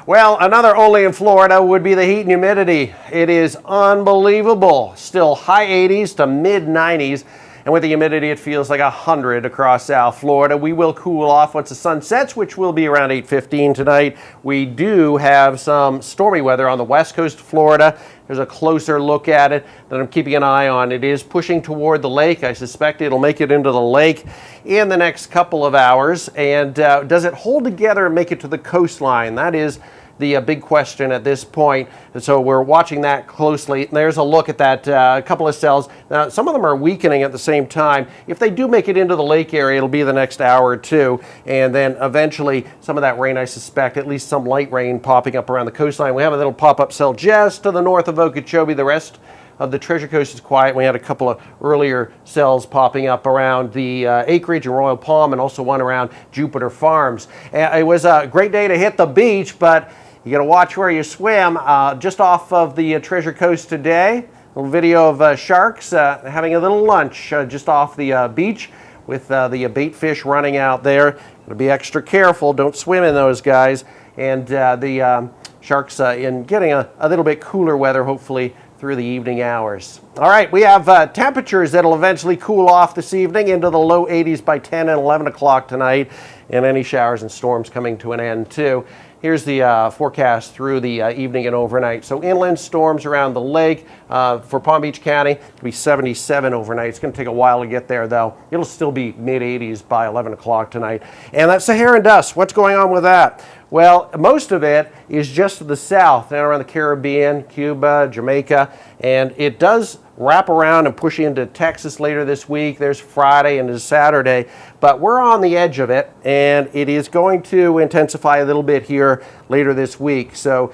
Well, another only in Florida would be the heat and humidity. It is unbelievable. Still high 80s to mid 90s. And with the humidity, it feels like 100 across South Florida. We will cool off once the sun sets, which will be around 8:15 tonight. We do have some stormy weather on the west coast of Florida. There's a closer look at it that I'm keeping an eye on. It is pushing toward the lake. I suspect it'll make it into the lake in the next couple of hours. And does it hold together and make it to the coastline? That is the big question at this point. And so we're watching that closely. There's a look at that couple of cells. Now, some of them are weakening at the same time. If they do make it into the lake area, it'll be the next hour or two. And then eventually some of that rain, I suspect, at least some light rain popping up around the coastline. We have a little pop-up cell just to the north of Okeechobee. The rest of the Treasure Coast is quiet. We had a couple of earlier cells popping up around the acreage in Royal Palm and also one around Jupiter Farms. It was a great day to hit the beach, but you got to watch where you swim. Just off of the Treasure Coast today, a little video of sharks having a little lunch just off the beach with the bait fish running out there. Got to be extra careful. Don't swim in those guys. And the sharks in getting a little bit cooler weather, hopefully, through the evening hours. All right, we have temperatures that'll eventually cool off this evening into the low 80s by 10 and 11 o'clock tonight, and any showers and storms coming to an end too. Here's the forecast through the evening and overnight. So inland storms around the lake for Palm Beach County, it'll be 77 overnight. It's going to take a while to get there, though. It'll still be mid-80s by 11 o'clock tonight. And that Saharan dust, what's going on with that? Well, most of it is just to the south, down around the Caribbean, Cuba, Jamaica, and it does wrap around and push into Texas later this week. There's Friday into Saturday, but we're on the edge of it, and it is going to intensify a little bit here later this week. So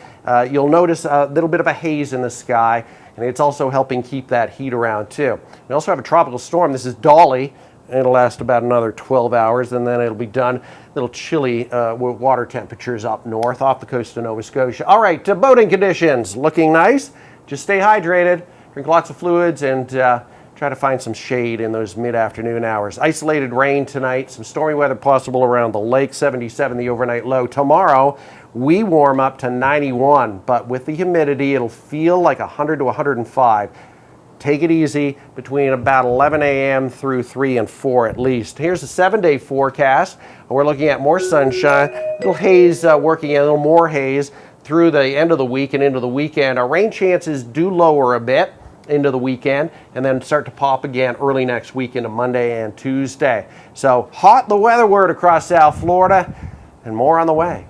you'll notice a little bit of a haze in the sky, and it's also helping keep that heat around too. We also have a tropical storm. This is Dolly. It'll last about another 12 hours, and then it'll be done. A little chilly with water temperatures up north off the coast of Nova Scotia. All right, boating conditions looking nice. Just stay hydrated, drink lots of fluids, and try to find some shade in those mid-afternoon hours. Isolated rain tonight, some stormy weather possible around the lake, 77 the overnight low. Tomorrow, we warm up to 91, but with the humidity, it'll feel like 100 to 105. Take it easy between about 11 a.m. through 3 and 4 at least. Here's a 7-day forecast. We're looking at more sunshine, a little haze working in, a little more haze through the end of the week and into the weekend. Our rain chances do lower a bit into the weekend and then start to pop again early next week into Monday and Tuesday. So hot the weather word across South Florida, and more on the way.